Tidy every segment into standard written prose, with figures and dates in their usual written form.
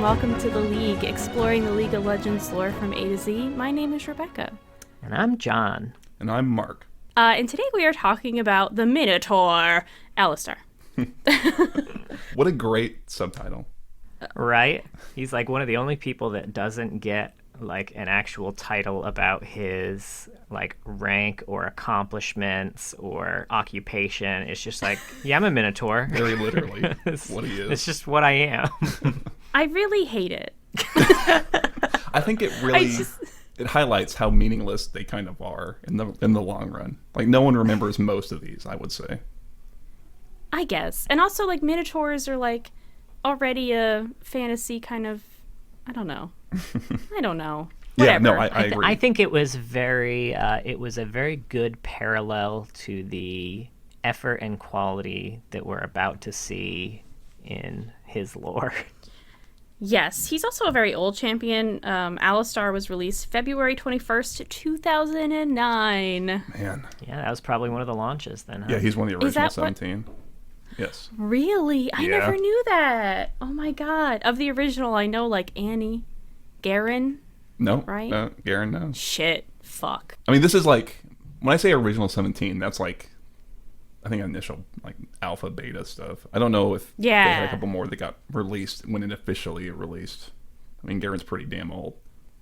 welcome to The League, exploring the League of Legends lore from A to Z. My name is Rebecca. And I'm John. And I'm Mark. And today we are talking about the Minotaur Alistar. What a great subtitle. Right? He's like one of the only people that doesn't get like an actual title about his like rank or accomplishments or occupation. It's just like, yeah, I'm a Minotaur. Very literally what he is. It's just what I am. I really hate it. I think it really it highlights how meaningless they kind of are in the long run. Like no one remembers most of these, I would say. I guess. And also like Minotaurs are like already a fantasy kind of, I don't know. Whatever. Yeah, no, I agree. I think it was a very good parallel to the effort and quality that we're about to see in his lore. Yes, he's also a very old champion. Alistar was released February 21st, 2009. Man. Yeah, that was probably one of the launches then, huh? Yeah, he's one of the original 17. Yes. Really? I never knew that. Oh my god. Of the original, I know like Annie, Garen. No. Right? No, Garen, no. Shit. Fuck. I mean, this is like, when I say original 17, that's like, I think initial like alpha beta stuff. I don't know if they had a couple more that got released when it officially released. I mean, Garen's pretty damn old.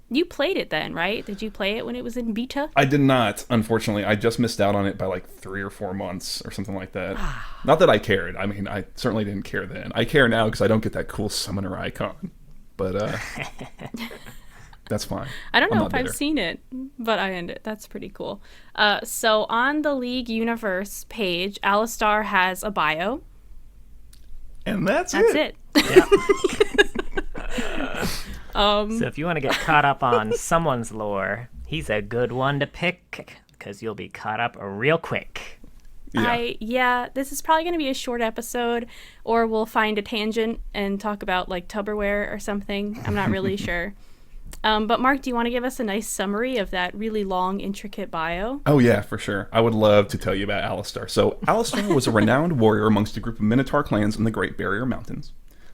You played it then, right? Did you play it when it was in beta? I did not, unfortunately. I just missed out on it by like 3 or 4 months or something like that. Not that I cared. I mean, I certainly didn't care then. I care now because I don't get that cool summoner icon. But that's fine. I don't know if I've seen it, but I end it. That's pretty cool. So on the League Universe page, Alistar has a bio. And that's it. Yeah. So if you want to get caught up on someone's lore, he's a good one to pick because you'll be caught up real quick. This is probably going to be a short episode, or we'll find a tangent and talk about like Tupperware or something. I'm not really sure. But Mark, do you want to give us a nice summary of that really long, intricate bio? Oh yeah, for sure. I would love to tell you about Alistar. So Alistar was a renowned warrior amongst a group of Minotaur clans in the Great Barrier Mountains.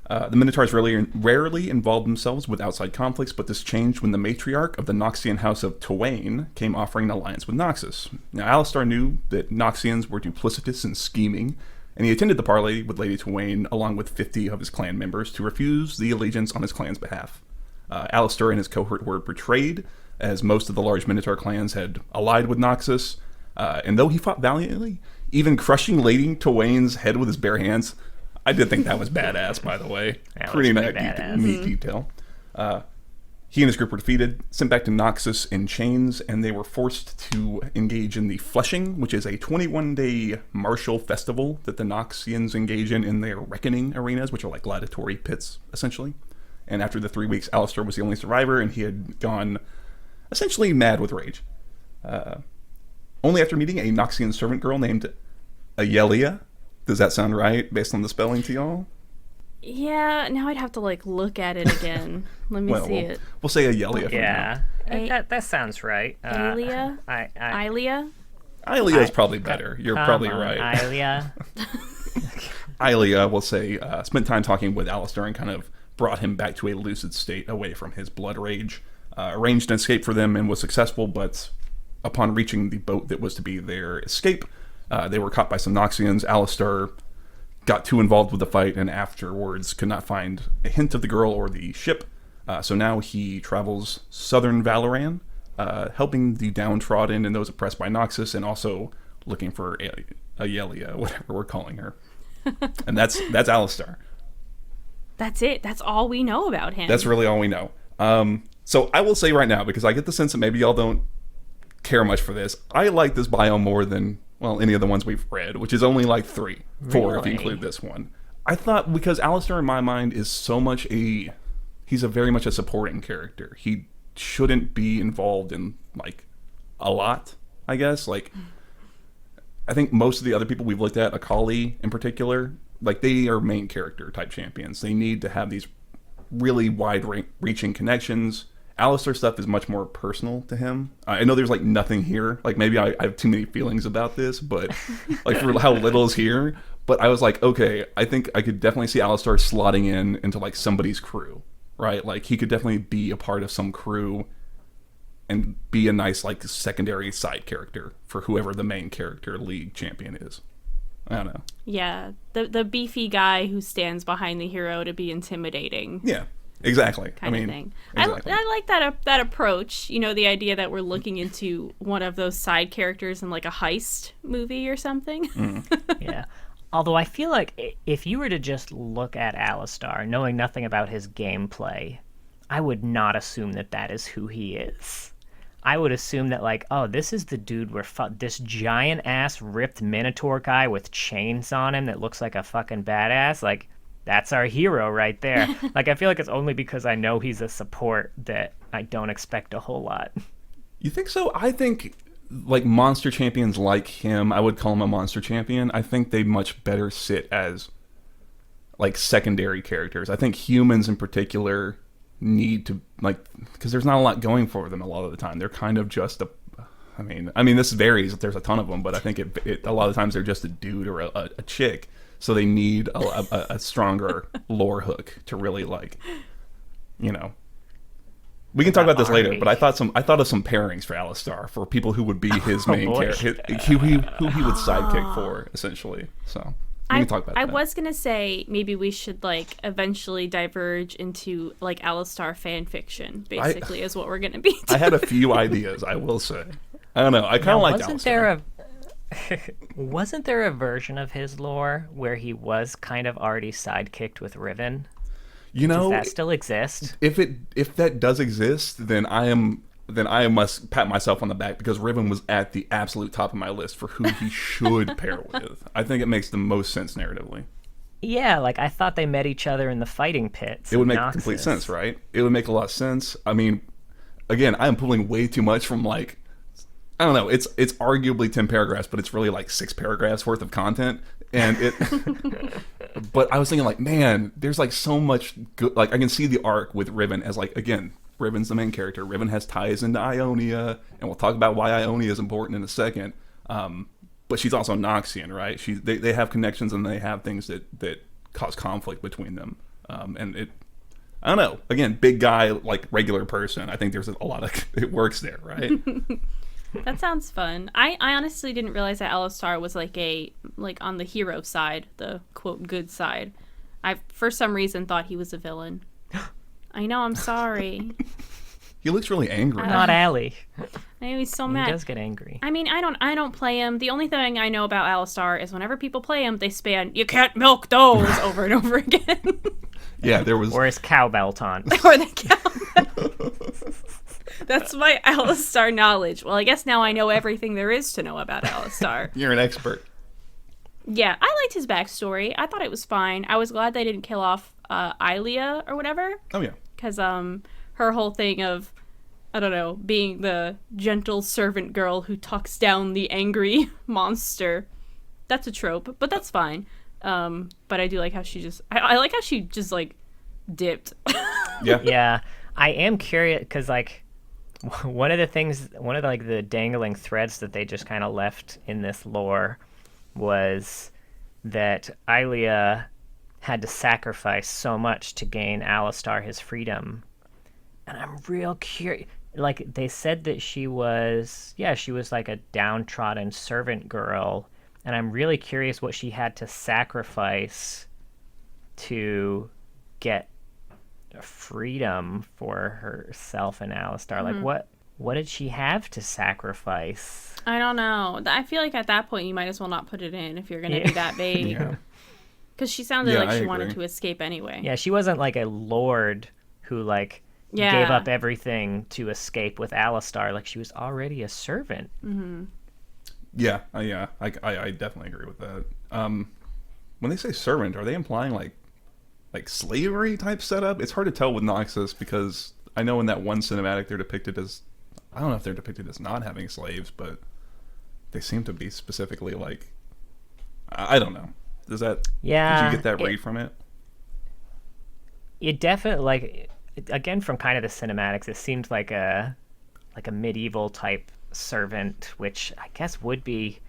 The Minotaurs rarely involved themselves with outside conflicts, but this changed when the matriarch of the Noxian house of Twain came offering an alliance with Noxus. Now, Alistar knew that Noxians were duplicitous and scheming, and he attended the parley with Lady Twain along with 50 of his clan members to refuse the allegiance on his clan's behalf. Alistar and his cohort were betrayed, as most of the large Minotaur clans had allied with Noxus, and though he fought valiantly, even crushing Lady Twain's head with his bare hands, I did think that was badass, by the way. Pretty neat detail. He and his group were defeated, sent back to Noxus in chains, and they were forced to engage in the Flushing, which is a 21-day martial festival that the Noxians engage in their reckoning arenas, which are like gladiatory pits, essentially. And after the 3 weeks, Alistar was the only survivor, and he had gone essentially mad with rage. Only after meeting a Noxian servant girl named Ayelia. Does that sound right, based on the spelling to y'all? Yeah, now I'd have to, like, look at it again. Let me see it. We'll say Ayelia for now. That sounds right. Ayelia? Ayelia? Ayelia is probably better. You're probably right. Ayelia. Ayelia, we'll say, spent time talking with Alistar and kind of brought him back to a lucid state away from his blood rage. Arranged an escape for them and was successful, but upon reaching the boat that was to be their escape, they were caught by some Noxians. Alistar got too involved with the fight and afterwards could not find a hint of the girl or the ship. So now he travels southern Valoran, helping the downtrodden and those oppressed by Noxus, and also looking for Ayelia, whatever we're calling her. And that's Alistar. That's it. That's all we know about him. That's really all we know. So I will say right now, because I get the sense that maybe y'all don't care much for this, I like this bio more than, well, any of the ones we've read, which is only like 4 if you include this one. I thought, because Alistar in my mind is so much he's very much a supporting character. He shouldn't be involved in, like, a lot, I guess. Like, I think most of the other people we've looked at, Akali in particular, like, they are main character type champions. They need to have these really wide-reaching connections. Alistar stuff is much more personal to him. I know there's like nothing here. Like maybe I have too many feelings about this, but like for how little is here. But I was like, okay, I think I could definitely see Alistar slotting into like somebody's crew. right? Like he could definitely be a part of some crew and be a nice like secondary side character for whoever the main character league champion is. I don't know. Yeah, the beefy guy who stands behind the hero to be intimidating. Yeah, exactly. Kind of thing. Exactly. I like that approach. You know, the idea that we're looking into one of those side characters in like a heist movie or something. Yeah. Although I feel like if you were to just look at Alistar, knowing nothing about his gameplay, I would not assume that that is who he is. I would assume that, like, oh, this is the dude where this giant-ass ripped Minotaur guy with chains on him that looks like a fucking badass. Like, that's our hero right there. Like, I feel like it's only because I know he's a support that I don't expect a whole lot. You think so? I think, like, monster champions like him, I would call him a monster champion. I think they much better sit as, like, secondary characters. I think humans in particular need to, like, because there's not a lot going for them a lot of the time. They're kind of just a, I mean this varies, there's a ton of them, but I think a lot of times they're just a dude or a chick, so they need a stronger lore hook to really, like, you know. We can talk about this later, but I thought of some pairings for Alistar for people who would be his main character, who he would sidekick for, essentially. So we can talk about that. I was gonna say maybe we should like eventually diverge into like Alistar fan fiction. Basically, is what we're gonna be. I had a few ideas, I will say. I don't know. I kind of like Alistar. Wasn't there a version of his lore where he was kind of already sidekicked with Riven? You know, does that still exist? If that does exist, then I must pat myself on the back, because Riven was at the absolute top of my list for who he should pair with. I think it makes the most sense narratively. Yeah, like I thought they met each other in the fighting pits. It would make complete sense, right? It would make a lot of sense. I mean, again, I am pulling way too much from, like, I don't know. It's arguably 10 paragraphs, but it's really like 6 paragraphs worth of content. And it, but I was thinking, like, man, there's like so much good. Like, I can see the arc with Riven as, like, again, Riven's the main character. Riven has ties into Ionia, and we'll talk about why Ionia is important in a second. But she's also Noxian, right? They have connections, and they have things that cause conflict between them. And it, I don't know. Again, big guy, like, regular person. I think there's a lot of it works there, right? That sounds fun. I honestly didn't realize that Alistar was like on the hero side, the quote good side. I for some reason thought he was a villain. I know, I'm sorry. He looks really angry. Not Allie. I know, he's so mad. He does get angry. I mean, I don't play him. The only thing I know about Alistar is whenever people play him, they span "you can't milk those" over and over again. Yeah, there was. Or his cowbell taunt. Or the cowbell. That's my Alistar knowledge. Well, I guess now I know everything there is to know about Alistar. You're an expert. Yeah, I liked his backstory. I thought it was fine. I was glad they didn't kill off Ilia or whatever. Oh, yeah. Because her whole thing of, I don't know, being the gentle servant girl who talks down the angry monster. That's a trope, but that's fine. But I do like how she just... I like how she just, like, dipped. Yeah. Yeah. I am curious, because, like, one of the dangling threads that they just kind of left in this lore was that Ilia had to sacrifice so much to gain Alistar his freedom. And I'm real curious. Like, they said that she was like a downtrodden servant girl. And I'm really curious what she had to sacrifice to get freedom for herself and Alistar. Like, what did she have to sacrifice? I don't know. I feel like at that point you might as well not put it in if you're going to be that vague. Yeah. Because she sounded like she wanted to escape anyway. Yeah, she wasn't like a lord who, like, gave up everything to escape with Alistar. Like, she was already a servant. Mm-hmm. Yeah, I definitely agree with that. When they say servant, are they implying like slavery type setup? It's hard to tell with Noxus, because I know in that one cinematic they're depicted as, I don't know if they're depicted as not having slaves, but they seem to be specifically like, I don't know. Does that? Yeah. Did you get that read from it? It definitely, like, again, from kind of the cinematics, it seemed like a medieval type servant, which I guess would be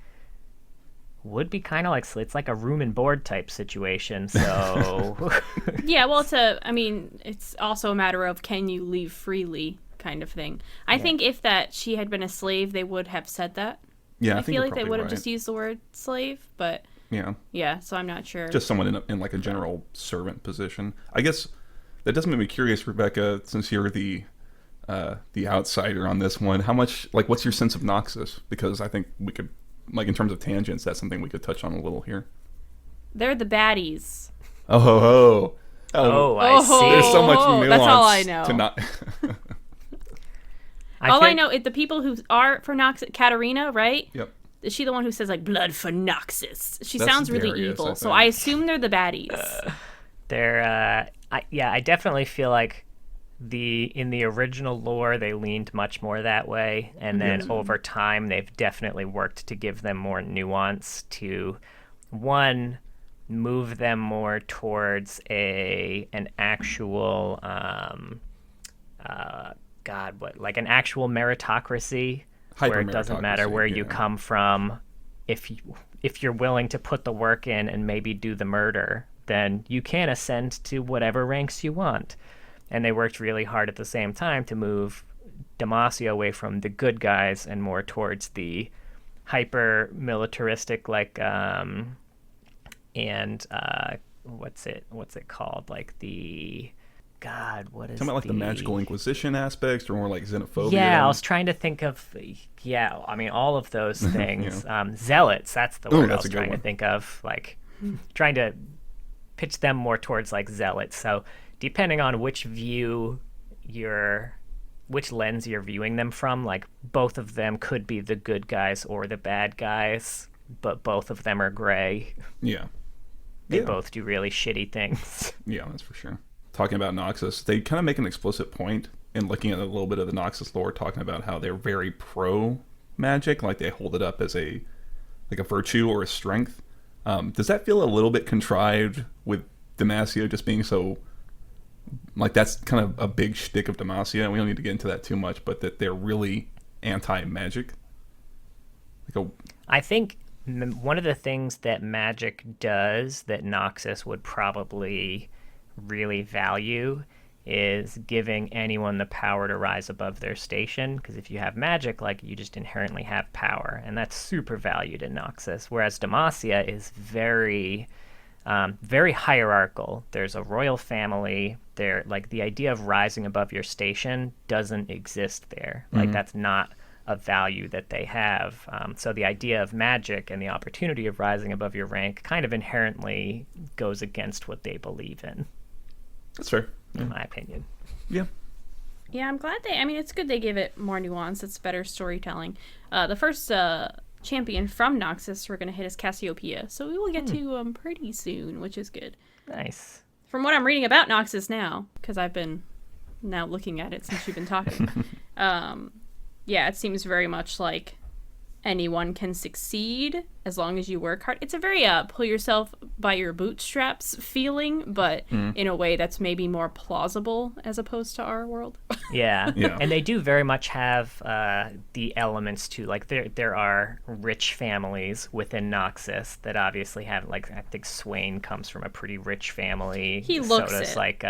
would be kind of like, it's like a room and board type situation. So Yeah, well, it's also a matter of can you leave freely kind of thing. I think if that she had been a slave, they would have said that. Yeah, I think feel you're like they probably would have right. just used the word slave, but Yeah, so I'm not sure. just someone in like a general servant position. I guess that does make me curious, Rebecca, since you're the outsider on this one. How much, like, what's your sense of Noxus? Because I think we could, like, in terms of tangents, that's something we could touch on a little here. They're the baddies. I see. There's so much nuance. That's all I know. To not. I know is the people who are for Noxus. Katarina, right? Yep. Is she the one who says like blood for Noxus? She That's sounds really Darius, evil, I so think. I assume they're the baddies. I definitely feel like in the original lore they leaned much more that way, and then over time they've definitely worked to give them more nuance, to one, move them more towards an actual like an actual meritocracy, where it doesn't matter where you come from. If you're willing to put the work in and maybe do the murder, then you can ascend to whatever ranks you want. And they worked really hard at the same time to move Demacia away from the good guys and more towards the hyper militaristic, like what's it called? Like the what is Talking about like the magical inquisition aspects, or more like xenophobia? Yeah, I was trying to think of. Yeah, I mean all of those things. Zealots. That's the word I was trying to think of. Like trying to pitch them more towards like zealots. So depending on which lens you're viewing them from, like both of them could be the good guys or the bad guys, but both of them are gray. Yeah. They both do really shitty things. Yeah, that's for sure. Talking about Noxus, they kind of make an explicit point in looking at a little bit of the Noxus lore, talking about how they're very pro magic, like they hold it up as a virtue or a strength. Does that feel a little bit contrived with Demacia just being so, like, that's kind of a big shtick of Demacia? We don't need to get into that too much, but that they're really anti-magic. I think one of the things that magic does that Noxus would probably really value is giving anyone the power to rise above their station, because if you have magic, like, you just inherently have power, and that's super valued in Noxus, whereas Demacia is very very hierarchical. There's a royal family there. Like, the idea of rising above your station doesn't exist there. Like, that's not a value that they have. So the idea of magic and the opportunity of rising above your rank kind of inherently goes against what they believe in. That's fair. In my opinion. Yeah. Yeah, I'm glad it's good they give it more nuance. It's better storytelling. The first champion from Noxus we're going to hit is Cassiopeia, so we will get to pretty soon, which is good. Nice. From what I'm reading about Noxus now, because I've been now looking at it since you've been talking, it seems very much like anyone can succeed as long as you work hard. It's a very pull yourself by your bootstraps feeling, but in a way that's maybe more plausible as opposed to our world. Yeah. And they do very much have the elements too. Like, there are rich families within Noxus that obviously have, like, I think Swain comes from a pretty rich family. He looks so does it. like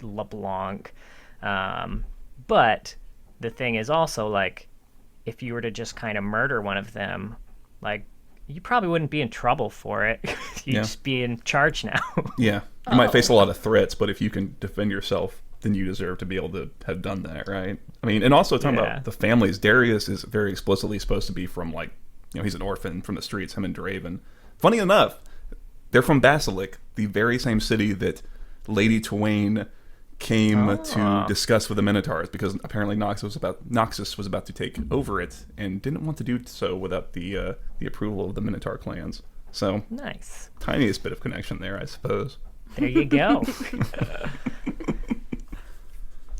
LeBlanc. But the thing is also, like, if you were to just kind of murder one of them, like, you probably wouldn't be in trouble for it. You'd just be in charge now. Yeah. You might face a lot of threats, but if you can defend yourself, then you deserve to be able to have done that, right? I mean, and also talking about the families, Darius is very explicitly supposed to be from, like, he's an orphan from the streets, him and Draven. Funny enough, they're from Basilic, the very same city that Lady Twain came to discuss with the Minotaurs, because apparently Noxus was about to take over it and didn't want to do so without the approval of the Minotaur clans. So Nice. Tiniest bit of connection there, I suppose. There you go.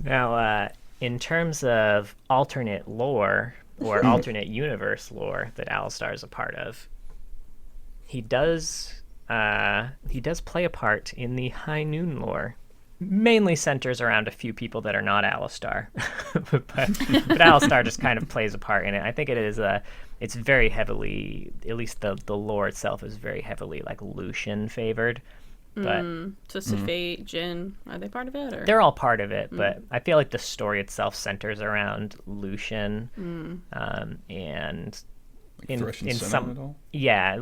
Now, in terms of alternate lore or alternate universe lore that Alistar is a part of, he does play a part in the High Noon lore. mainly centers around a few people that are not Alistar. but Alistar just kind of plays a part in it. I think it's very heavily, at least the lore itself is very heavily like Lucian favored. But Twisted Fate, Jin, are they part of it? Or? They're all part of it, but I feel like the story itself centers around Lucian, and in some,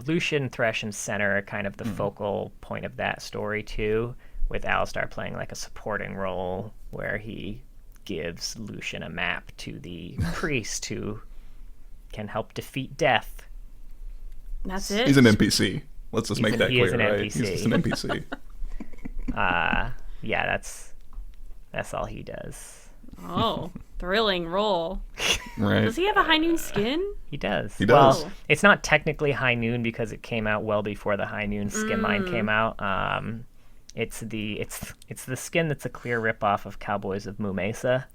Lucian, Thresh, and Center are kind of the focal point of that story too, with Alistar playing like a supporting role where he gives Lucian a map to the priest who can help defeat death. That's it. He's an NPC. Let's just make that clear, is an right? NPC. He's just an NPC. Yeah, that's all he does. Oh, thrilling role. Right. Does he have a high noon skin? He does. He does. Well, it's not technically High Noon because it came out well before the High Noon skin line came out. It's the skin that's a clear ripoff of Cowboys of Moo Mesa.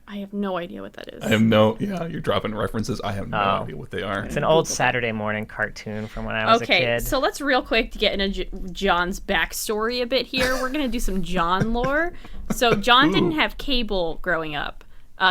I have no idea what that is. You're dropping references. I have no idea what they are. It's an old Saturday morning cartoon from when I was a kid. So let's real quick to get into John's backstory a bit here. We're going to do some John lore. So John didn't have cable growing up.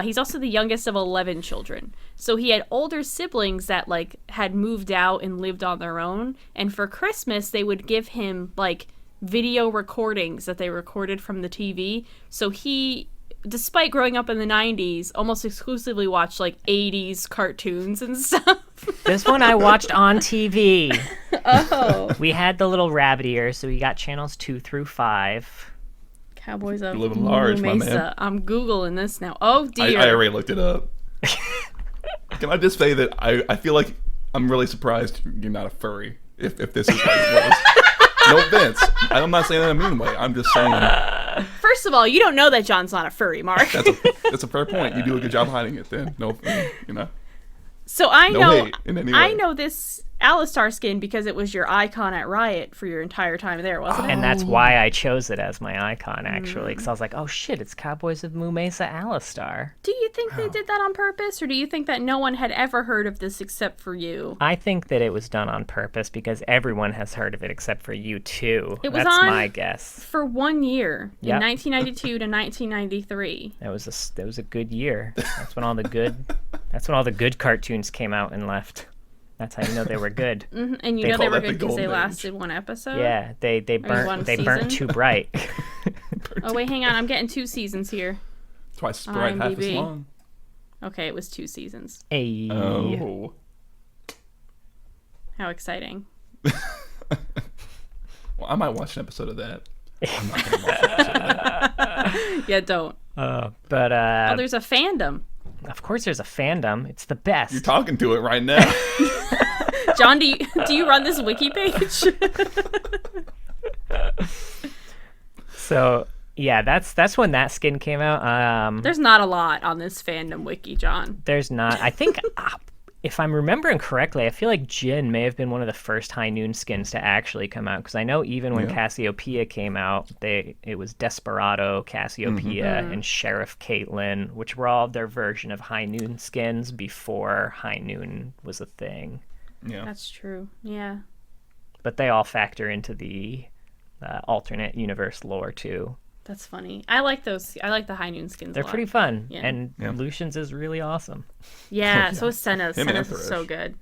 He's also the youngest of 11 children. So he had older siblings that like had moved out and lived on their own. And for Christmas, they would give him like video recordings that they recorded from the TV. So he, despite growing up in the 90s, almost exclusively watched like 80s cartoons and stuff. This one I watched on TV. Oh. We had the little rabbit ears, so we got channels 2 through 5. Cowboys of Living large, my Mesa. man. I'm Googling this now. Oh, dear. I already looked it up. Can I just say that I feel like I'm really surprised you're not a furry if this is how it was. No offense. I'm not saying that in a mean way. I'm just saying. First of all, you don't know that John's not a furry, Mark. That's a fair point. You do a good job hiding it then. No, So I No know hate in any way. I know this Alistar skin because it was your icon at Riot for your entire time there, wasn't it? And that's why I chose it as my icon, actually, because I was like, oh shit, it's Cowboys of Moo Mesa Alistar. Do you think they did that on purpose, or do you think that no one had ever heard of this except for you? I think that it was done on purpose because everyone has heard of it except for you too. It was That's on my guess. For 1 year, Yep. in 1992 to 1993. That was a good year. That's when all the good cartoons came out and left. That's how you know they were good. Mm-hmm. And you They know they call were that the good because they golden age. lasted one episode? Yeah, they one burnt season? too bright. Oh, wait, hang on. I'm getting 2 seasons here. Twice as bright, half as IMDb. long. Okay, it was 2 seasons. Hey. Oh. How exciting. Well, I might watch an episode of that. I'm not going to watch an episode of that. Yeah, don't. But Oh, there's a fandom. of course there's a fandom. It's the best. You're talking to it right now. John, do you run this wiki page? So yeah, that's when that skin came out. There's not a lot on this fandom wiki, John. There's not. I think if I'm remembering correctly, I feel like Jin may have been one of the first High Noon skins to actually come out, because I know even when Cassiopeia came out, it was Desperado, Cassiopeia, and Sheriff Caitlyn, which were all their version of High Noon skins before High Noon was a thing. Yeah. That's true. Yeah. But they all factor into the alternate universe lore too. That's funny. I like those. I like the High Noon skins. They're a lot. pretty fun, Yeah. and Lucian's is really awesome. Yeah. So is Senna's. Him and Senna's is Thresh. so good.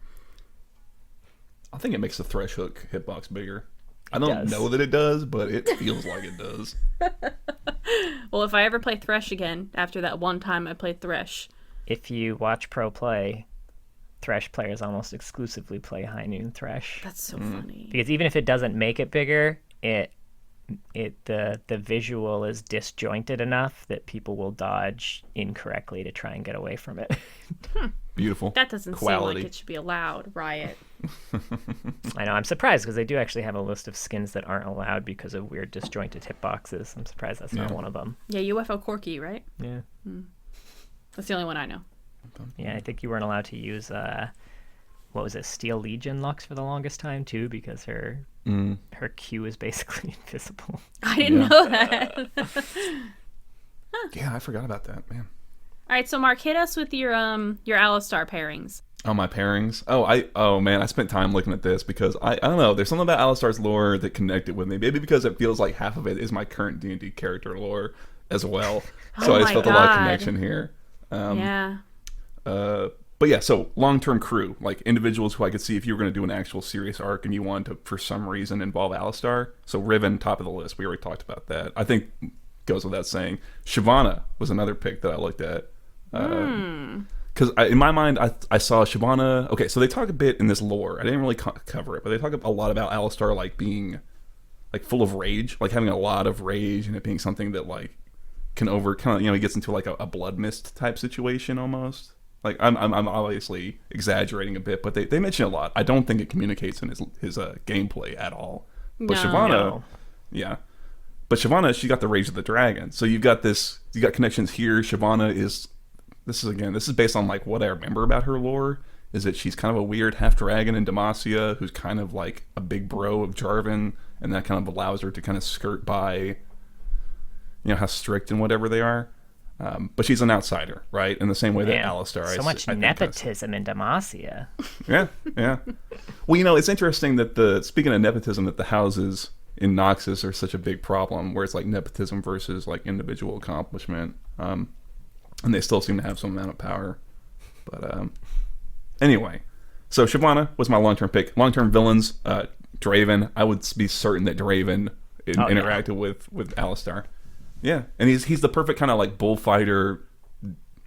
I think it makes the Thresh hook hitbox bigger. I don't does. know that it does, but it feels like it does. Well, if I ever play Thresh again, after that one time I played Thresh, If you watch pro play, Thresh players almost exclusively play High Noon Thresh. that's so funny. Because even if it doesn't make it bigger, the visual is disjointed enough that people will dodge incorrectly to try and get away from it. Beautiful. That doesn't seem Quality. like it should be allowed. Riot. I know, I'm surprised because they do actually have a list of skins that aren't allowed because of weird disjointed hitboxes. I'm surprised that's not one of them. Yeah, UFO Corky, right? Yeah. That's the only one I know. Yeah, I think you weren't allowed to use what was it, Steel Legion Lux for the longest time too, because her Q is basically invisible. I didn't know that. Yeah, I forgot about that, man. All right, so Mark, hit us with your Alistar pairings. Oh, my pairings. Oh man, I spent time looking at this because I don't know. There's something about Alistar's lore that connected with me. Maybe because it feels like half of it is my current D&D character lore as well. So Oh I just my felt a lot of God. connection here. Yeah. But yeah, so long-term crew, like individuals who I could see if you were going to do an actual serious arc and you wanted to, for some reason, involve Alistar. So Riven, top of the list. We already talked about that. I think goes without saying. Shyvana was another pick that I looked at. Because in my mind, I saw Shyvana. Okay, so they talk a bit in this lore. I didn't really cover it, but they talk a lot about Alistar like being like full of rage, like having a lot of rage, and it being something that like can he gets into like a blood mist type situation almost. Like I'm obviously exaggerating a bit, but they mention a lot. I don't think it communicates in his gameplay at all. But No. Shyvana, No. yeah. But Shyvana, she got the Rage of the Dragon. So you got connections here. Shyvana this is based on like what I remember about her lore, is that she's kind of a weird half dragon in Demacia who's kind of like a big bro of Jarvan, and that kind of allows her to kind of skirt by, how strict and whatever they are. But she's an outsider, right? In the same way that Man, Alistar is. so much I think nepotism in Demacia. yeah. Well, it's interesting that speaking of nepotism, that the houses in Noxus are such a big problem, where it's like nepotism versus like individual accomplishment, and they still seem to have some amount of power. But anyway, so Shyvana was my long-term pick. Long-term villains, Draven. I would be certain that Draven interacted with Alistar. Yeah, and he's the perfect kind of like bullfighter,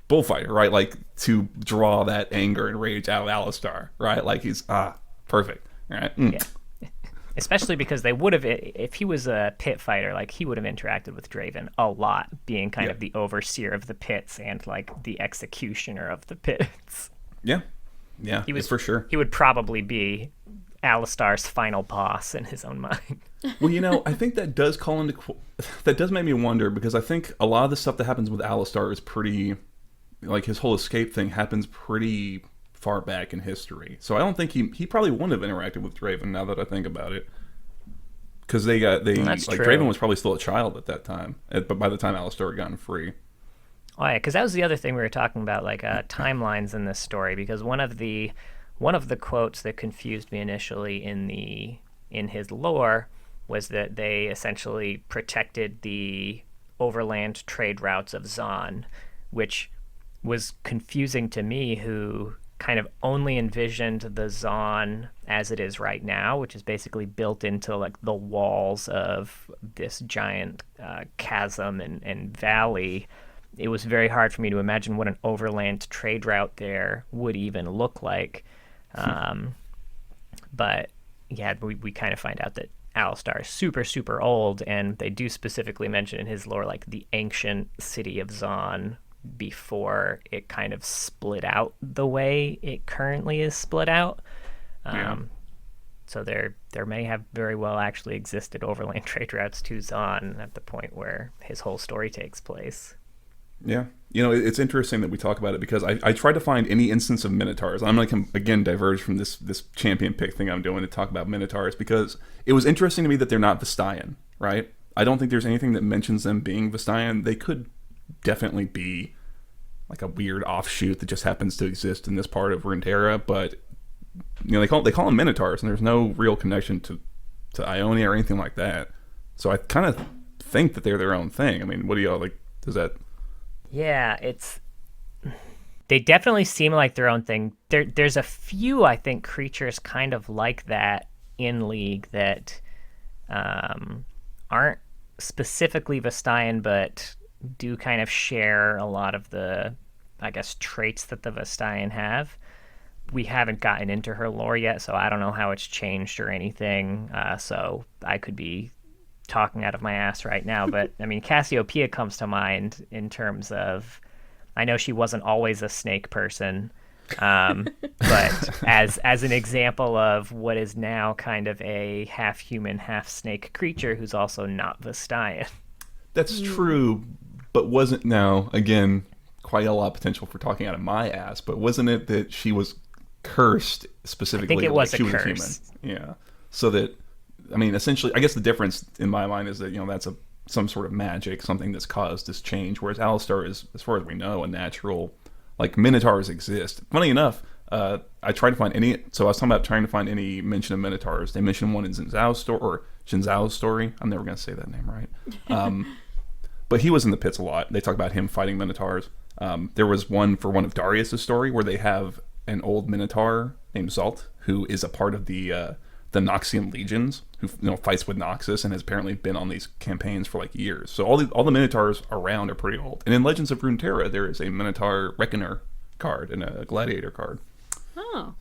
right? Like to draw that anger and rage out of Alistar, right? Like he's perfect, right? Yeah. Especially because they would have, if he was a pit fighter, like he would have interacted with Draven a lot, being kind of the overseer of the pits and like the executioner of the pits. Yeah, He was for sure. He would probably be Alistar's final boss in his own mind. Well, I think that does that does make me wonder, because I think a lot of the stuff that happens with Alistar is pretty, like his whole escape thing happens pretty far back in history. So I don't think he probably wouldn't have interacted with Draven, now that I think about it. Because That's like true. Draven was probably still a child at that time, but by the time Alistar had gotten free. Oh yeah, because that was the other thing we were talking about, like timelines in this story. Because one of the quotes that confused me initially in his lore was that they essentially protected the overland trade routes of Zon, which was confusing to me, who kind of only envisioned the Zon as it is right now, which is basically built into like the walls of this giant chasm and valley. It was very hard for me to imagine what an overland trade route there would even look like. But yeah, we kind of find out that Alistar is super, super old, and they do specifically mention in his lore like the ancient city of Zon before it kind of split out the way it currently is split out. So there may have very well actually existed overland trade routes to Zon at the point where his whole story takes place. Yeah. It's interesting that we talk about it, because I tried to find any instance of Minotaurs. I'm going to, again, diverge from this champion pick thing I'm doing to talk about Minotaurs, because it was interesting to me that they're not Vestayan, right? I don't think there's anything that mentions them being Vestayan. They could definitely be like a weird offshoot that just happens to exist in this part of Runeterra, but they call them Minotaurs, and there's no real connection to Ionia or anything like that. So I kind of think that they're their own thing. I mean, what do y'all like? Does that... Yeah, they definitely seem like their own thing. There's a few, I think, creatures kind of like that in League that aren't specifically Vestayan, but do kind of share a lot of the, I guess, traits that the Vestayan have. We haven't gotten into her lore yet, so I don't know how it's changed or anything. So I could be talking out of my ass right now, but I mean, Cassiopeia comes to mind in terms of, I know she wasn't always a snake person, but as an example of what is now kind of a half human, half snake creature who's also not Vestayan. That's true, but wasn't, now again, quite a lot of potential for talking out of my ass, but wasn't it that she was cursed specifically? I think it was like she a curse. was a human. Yeah. So that, I mean, essentially, I guess the difference in my mind is that, that's some sort of magic, something that's caused this change, whereas Alistar is, as far as we know, a natural, like, Minotaurs exist. Funny enough, I tried to find any. So I was talking about trying to find any mention of Minotaurs. They mentioned one in Jinzhao's story. I'm never going to say that name right. But he was in the pits a lot. They talk about him fighting Minotaurs. There was one for one of Darius's story where they have an old Minotaur named Zalt, who is a part of the Noxian legions, who fights with Noxus and has apparently been on these campaigns for like years. So all the Minotaurs around are pretty old. And in Legends of Runeterra, there is a Minotaur Reckoner card and a Gladiator card. Oh.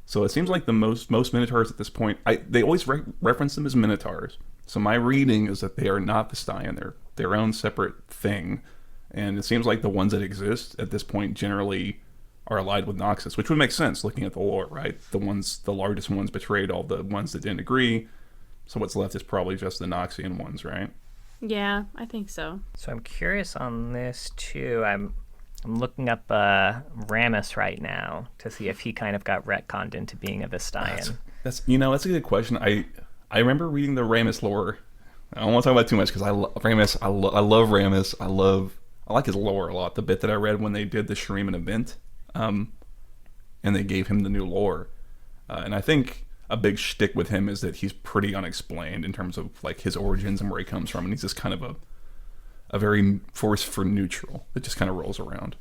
So it seems like the most Minotaurs at this point, they always reference them as Minotaurs. So my reading is that they are not Vestayan. They're their own separate thing. And it seems like the ones that exist at this point generally are allied with Noxus, which would make sense looking at the lore, right? The largest ones betrayed all the ones that didn't agree. So what's left is probably just the Noxian ones, right? Yeah, I think so. So I'm curious on this too. I'm looking up Rammus right now to see if he kind of got retconned into being a Vestayan. That's a good question. I remember reading the Rammus lore. I don't want to talk about it too much because I love Rammus. I like his lore a lot. The bit that I read when they did the Shuriman event, and they gave him the new lore. And I think a big shtick with him is that he's pretty unexplained in terms of like his origins and where he comes from, and he's just kind of a very force for neutral that just kind of rolls around.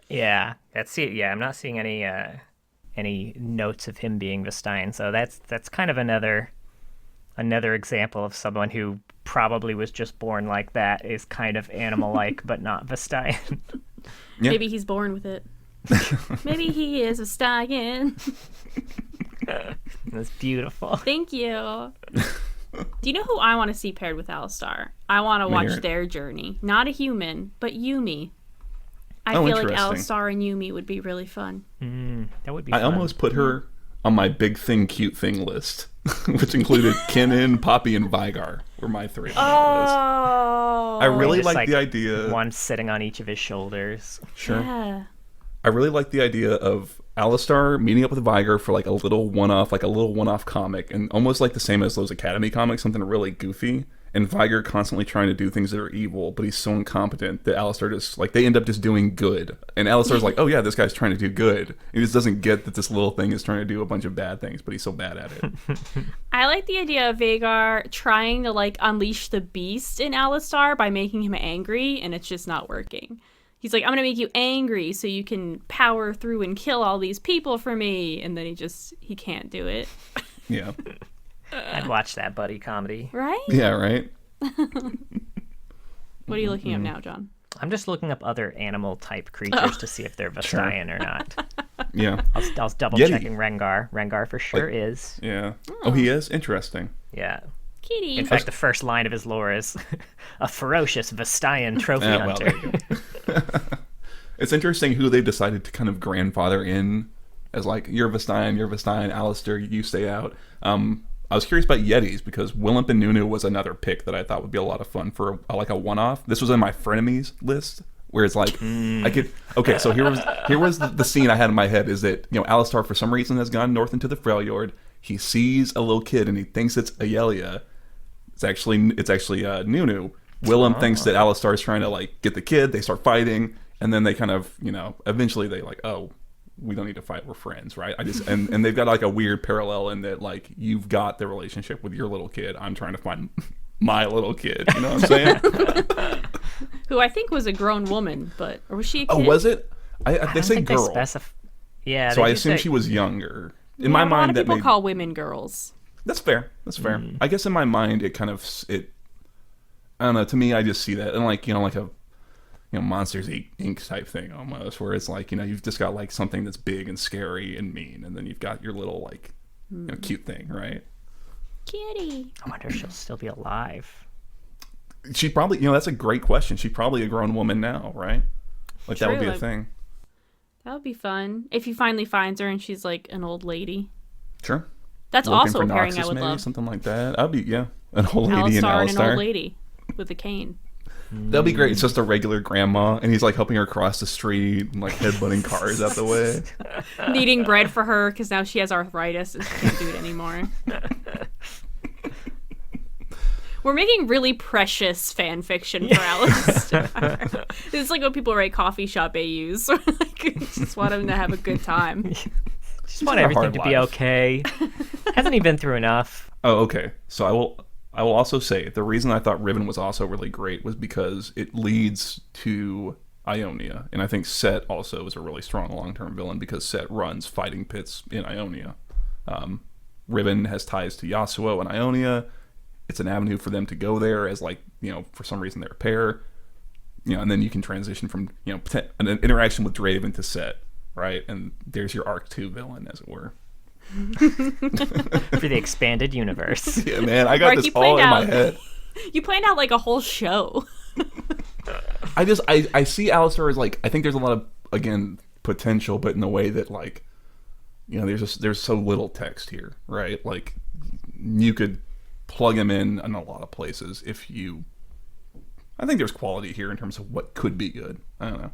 Yeah, that's it. Yeah, I'm not seeing any notes of him being Vestayan, so that's kind of another example of someone who probably was just born like that, is kind of animal-like but not Vestayan. Yeah. Maybe he's born with it. Maybe he is Vestayan. That's beautiful. Thank you. Do you know who I want to see paired with Alistar? I want to watch their journey. Not a human, but Yuumi. I feel like Alistar and Yuumi would be really fun. That would be I fun. almost put her on my big thing, cute thing list, which included Kinnan, Poppy, and Vigar were my three. Oh. I really Just like the idea. One sitting on each of his shoulders. Sure. Yeah. I really like the idea of Alistar meeting up with Vigar for like a little one-off comic, and almost like the same as those Academy comics, something really goofy. And Vigar constantly trying to do things that are evil, but he's so incompetent that Alistar just, like, they end up just doing good. And Alistar's like, oh yeah, this guy's trying to do good. He just doesn't get that this little thing is trying to do a bunch of bad things, but he's so bad at it. I like the idea of Vagar trying to, like, unleash the beast in Alistar by making him angry, and it's just not working. He's like, I'm going to make you angry so you can power through and kill all these people for me. And then he can't do it. Yeah. I'd watch that buddy comedy. Right? Yeah, right? What are you looking up now, John? I'm just looking up other animal-type creatures to see if they're Vestayan or not. Yeah. I was double-checking Rengar. Rengar for sure is. Yeah. Oh, he is? Interesting. Yeah. Kitty. In fact, the first line of his lore is a ferocious Vestayan trophy hunter. It's interesting who they decided to kind of grandfather in as like, you're Vestayan, Alistar, you stay out. I was curious about Yetis because Willamp and Nunu was another pick that I thought would be a lot of fun for like a one-off. This was in my frenemies list where it's like I could. Okay, so here was the scene I had in my head is that Alistar for some reason has gone north into the Freljord. He sees a little kid and he thinks it's Ayelia. It's actually Nunu. Willem thinks that Alistar is trying to like get the kid. They start fighting, and then they kind of eventually they like, oh, we don't need to fight, we're friends, right? And they've got like a weird parallel in that like you've got the relationship with your little kid, I'm trying to find my little kid, you know what I'm saying? Who I think was a grown woman, or was she a kid? Oh, was it? They say girl. Yeah. So I assume she was younger. In my mind, a lot of people call women girls. That's fair. I guess in my mind, I don't know. To me, I just see that and like like a Monsters Inc. type thing almost, where it's like you've just got like something that's big and scary and mean, and then you've got your little like cute thing, right? Kitty. I wonder if she'll still be alive. She probably, that's a great question. She's probably a grown woman now, right? Like that would be a thing. That would be fun if he finally finds her and she's like an old lady. Sure. That's also a pairing I would maybe, love. Something like that. I'd be an old lady and Alistar Alistar. and an old lady with a cane. That'd be great. It's just a regular grandma, and he's like helping her cross the street and like headbutting cars out the way. Kneading bread for her because now she has arthritis and she can't do it anymore. We're making really precious fan fiction for Alistar. It's like what people write coffee shop AUs. Like, just want them to have a good time. Just want everything to be okay. Hasn't he been through enough? Oh, okay. So I will also say the reason I thought Riven was also really great was because it leads to Ionia, and I think Set also is a really strong long-term villain because Set runs fighting pits in Ionia. Riven has ties to Yasuo and Ionia. It's an avenue for them to go there as, like, you know, for some reason they're a pair. You know, and then you can transition from, you know, an interaction with Draven to Set, right? And there's your Arc 2 villain, as it were. For the expanded universe. Yeah, man, I got Mark, this all in my head. You planned out like a whole show. I see Alistar as, like, I think there's a lot of, again, potential, but in a way that, like, you know, there's so little text here, right? Like, you could plug him in a lot of places if you... I think there's quality here in terms of what could be good. I don't know.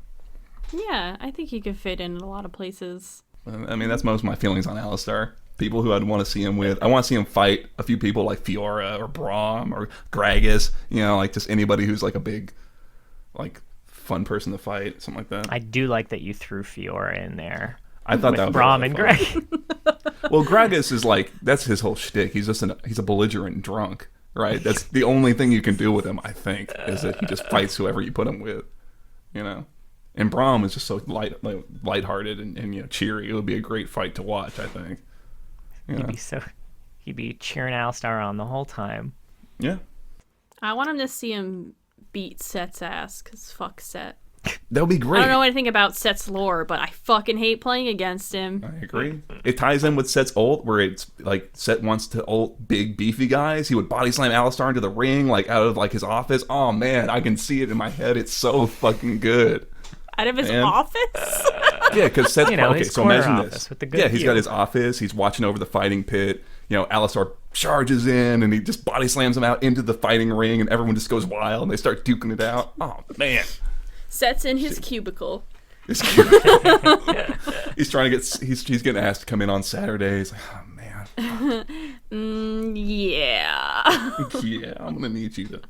Yeah, I think he could fit in a lot of places. I mean, that's most of my feelings on Alistar. People who I'd want to see him with. I want to see him fight a few people like Fiora or Braum or Gragas. You know, like just anybody who's like a big, like, fun person to fight, something like that. I do like that you threw Fiora in there. I thought with that was Braum really and fun. Greg. Well, Gragas is like, that's his whole shtick. He's just he's a belligerent drunk, right? That's the only thing you can do with him, I think, is that he just fights whoever you put him with, you know. And Braum is just so lighthearted and you know, cheery. It would be a great fight to watch, I think. You know? He'd be cheering Alistar on the whole time. Yeah. I want him to see him beat Set's ass, because fuck Set. That would be great. I don't know anything about Set's lore, but I fucking hate playing against him. I agree. It ties in with Set's ult, where it's like Set wants to ult big beefy guys. He would body slam Alistar into the ring, like out of like his office. Oh man, I can see it in my head. It's so fucking good. Out of his office? Yeah, because Set's okay. His So corner imagine office this. with the good Yeah, he's view. got his office. He's watching over the fighting pit. You know, Alistar charges in and he just body slams him out into the fighting ring, and everyone just goes wild and they start duking it out. Oh man. Set's in his cubicle. It's cute. He's trying to get. He's getting asked to come in on Saturdays. Like, oh man. Yeah. Yeah, I'm gonna need you to.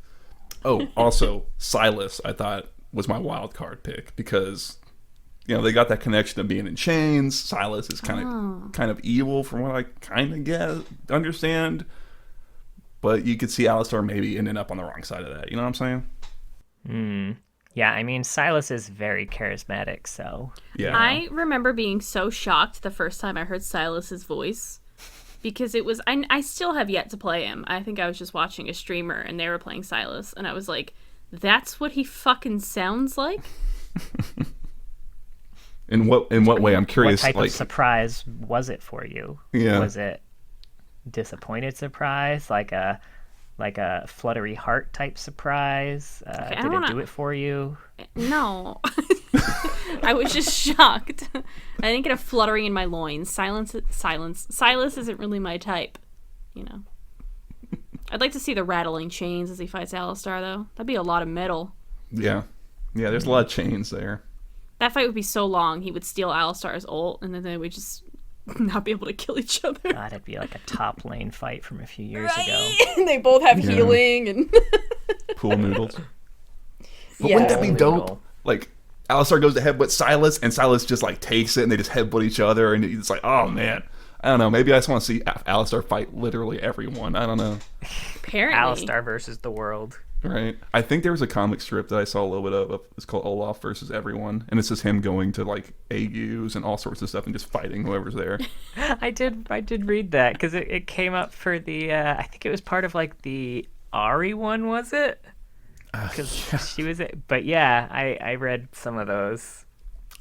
Oh, also Silas, I thought was my wild card pick because, you know, they got that connection of being in chains. Silas is kind of evil from what I kind of understand, but you could see Alistar maybe ending up on the wrong side of that. You know what I'm saying? Yeah, I mean, Silas is very charismatic, so... Yeah. I remember being so shocked the first time I heard Silas's voice, because it was... I still have yet to play him. I think I was just watching a streamer, and they were playing Silas, and I was like, that's what he fucking sounds like? In what way? I'm curious. What type like, of surprise was it for you? Yeah. Was it disappointed surprise, like a fluttery heart type surprise? Did it do it for you? No. I was just shocked. I didn't get a fluttering in my loins. Silas isn't really my type, you know. I'd like to see the rattling chains as he fights Alistar, though. That'd be a lot of metal. yeah, there's a lot of chains there. That fight would be so long. He would steal Alistar's ult, and then they would just not be able to kill each other. God, it'd be like a top lane fight from a few years ago. And they both have healing and Pool noodles. But Yeah. wouldn't that be Holy dope? noodle. Like, Alistar goes to headbutt Silas, and Silas just, like, takes it, and they just headbutt each other, and it's like, oh, man. I don't know. Maybe I just want to see Alistar fight literally everyone. I don't know. apparently. Alistar versus the world. Right. I think there was a comic strip that I saw a little bit of. It's called Olaf versus Everyone, and it's just him going to, like, AUs and all sorts of stuff and just fighting whoever's there. I did read that because it came up for the I think it was part of like the Ari one, was it? Because she was it. But yeah, I read some of those.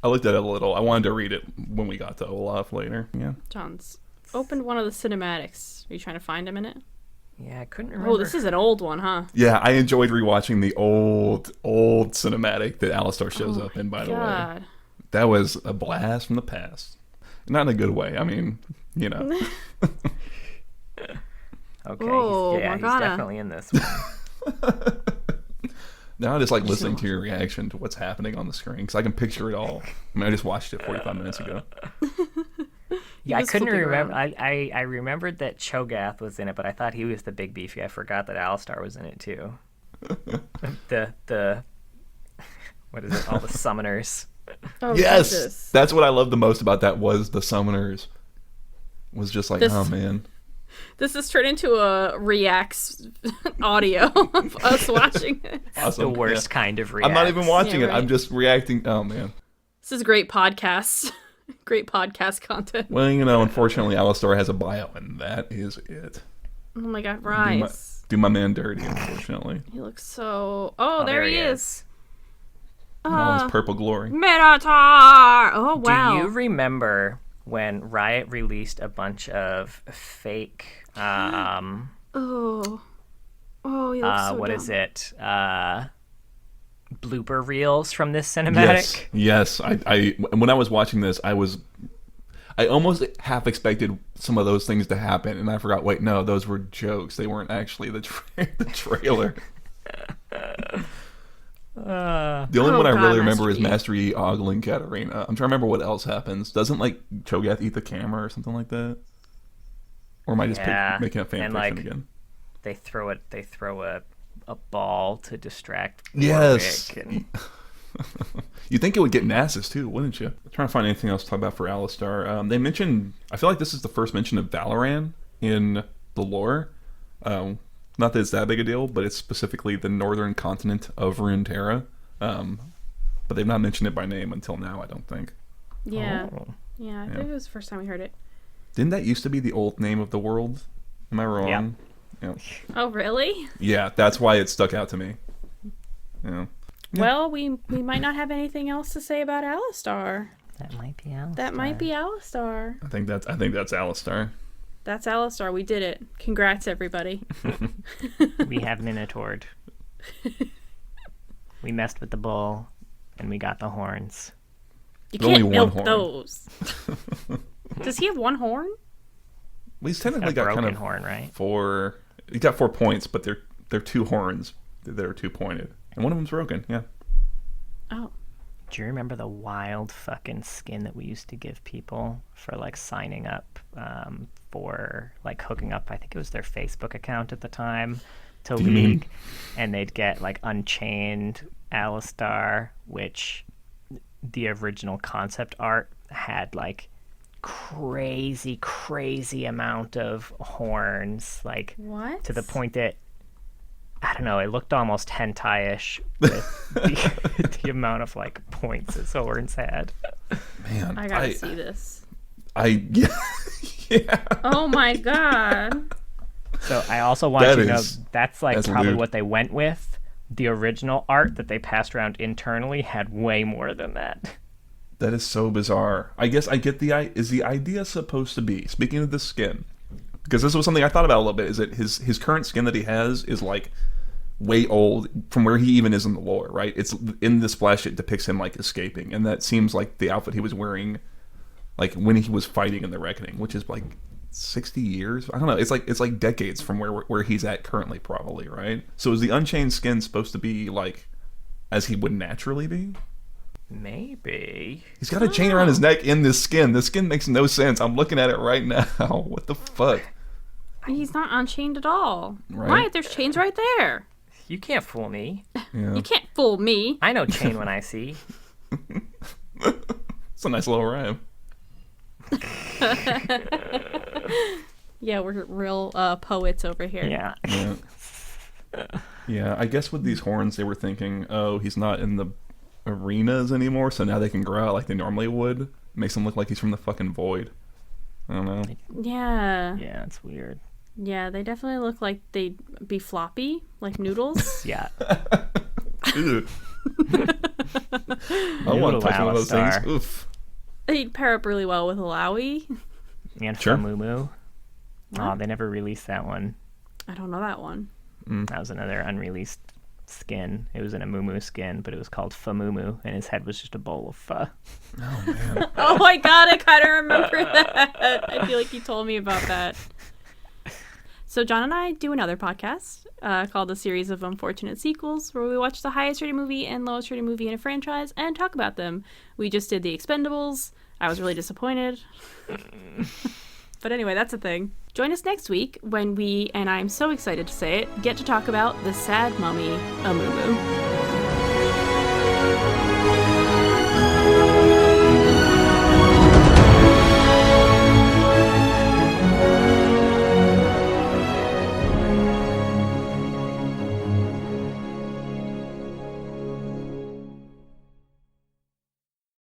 I looked at it a little. I wanted to read it when we got to Olaf later. Yeah. John's opened one of the cinematics. Are you trying to find him in it? Yeah, I couldn't remember. Oh, this is an old one, huh? Yeah, I enjoyed rewatching the old cinematic that Alistar shows up in, by the way. God. That was a blast from the past. Not in a good way. I mean, you know. Okay, Oh, he's Morgana. definitely in this one. Now I just like listening to your reaction to what's happening on the screen because I can picture it all. I mean, I just watched it 45 minutes ago. Yeah, I was couldn't flipping remember. around. I remembered that Cho'Gath was in it, but I thought he was the big beefy. I forgot that Alistar was in it too. the what is it? All the summoners. Oh, Yes, Jesus. that's what I loved the most about that was the summoners. was just like, This- oh man. This has turned into a reacts audio of us watching it. Awesome. The worst kind of react. I'm not even watching Yeah, it. I'm right. just reacting. Oh man. This is great podcast. Great podcast content. Well, you know, unfortunately, Alistar has a bio, and that is it. Oh my god, Rise. Do my man dirty, unfortunately. He looks so... Oh, there he is. In all his purple glory. Minotaur! Oh, wow. Do you remember when Riot released a bunch of fake, Oh. Oh, he looks so what dumb. is it? Blooper reels from this cinematic? Yes. I when I was watching this, I almost half expected some of those things to happen, and I forgot. Wait, no, those were jokes. They weren't actually the trailer. The only one I really remember is Master Yi ogling Katarina. I'm trying to remember what else happens. Doesn't like Cho'Gath eat the camera or something like that? Or am I just making a fan fiction again? They throw a ball to distract Yes. Warwick and... You'd think it would get Nasus too, wouldn't you? I'm trying to find anything else to talk about for Alistar. They mentioned, I feel like this is the first mention of Valoran in the lore. Not that it's that big a deal, but it's specifically the northern continent of Runeterra. But they've not mentioned it by name until now, I don't think. Yeah. Yeah, I think it was the first time we heard it. Didn't that used to be the old name of the world? Am I wrong? Yeah. Oh, really? Yeah, that's why it stuck out to me. Yeah. Well, we might not have anything else to say about Alistar. That might be Alistar. That might be Alistar. I think that's Alistar. That's Alistar. We did it. Congrats, everybody. We have Minotaured. We messed with the bull, and we got the horns. You Only can't one milk horn. those. Does he have one horn? Well, he's technically A got broken kind of horn, right? four. He's got 4 points, but they're two horns that are two pointed, and one of them's broken. Yeah. Oh. Do you remember the wild fucking skin that we used to give people for like signing up for like hooking up? I think it was their Facebook account at the time to League, and they'd get like Unchained Alistar, which the original concept art had like crazy amount of horns, like What? to the point that I don't know, it looked almost hentai-ish with the amount of like points his horns had. Man, I gotta see this. Yeah. Oh my god. So I also want That you to know is- that's like that's probably lewd. what they went with. The original art that they passed around internally had way more than that. That is so bizarre. I guess I get is the idea supposed to be, speaking of the skin, because this was something I thought about a little bit, is that his current skin that he has is like way old from where he even is in the lore, right? It's in the splash, it depicts him like escaping, and that seems like the outfit he was wearing like when he was fighting in the Reckoning, which is like 60 years. I don't know. It's like decades from where he's at currently, probably, right? So is the Unchained skin supposed to be like as he would naturally be? Maybe. He's got a chain around his neck in this skin. This skin makes no sense. I'm looking at it right now. What the fuck? He's not unchained at all. Right? Right, there's chains right there. You can't fool me. Yeah. You can't fool me. I know chain when I see. It's a nice little rhyme. Yeah, we're real poets over here. Yeah. Yeah. Yeah, I guess with these horns, they were thinking, oh, he's not in the arenas anymore, so now they can grow out like they normally would. Makes him look like he's from the fucking void. I don't know. Yeah. Yeah, it's weird. Yeah, they definitely look like they'd be floppy, like noodles. Yeah. Ew. I want to touch one of those things. Alistar. Oof. They'd pair up really well with Alawi. And Sure. Famumu. What? Oh, they never released that one. I don't know that one. That was another unreleased skin. It was in a Mumu skin, but it was called Famumu, and his head was just a bowl of pho. Oh, man. Oh my god, I kind of remember that. I feel like you told me about that. So John and I do another podcast called A Series of Unfortunate Sequels, where we watch the highest rated movie and lowest rated movie in a franchise and talk about them. We just did The Expendables. I was really disappointed. But anyway, that's a thing. Join us next week when we, and I'm so excited to say it, get to talk about The Sad Mummy, Amumu.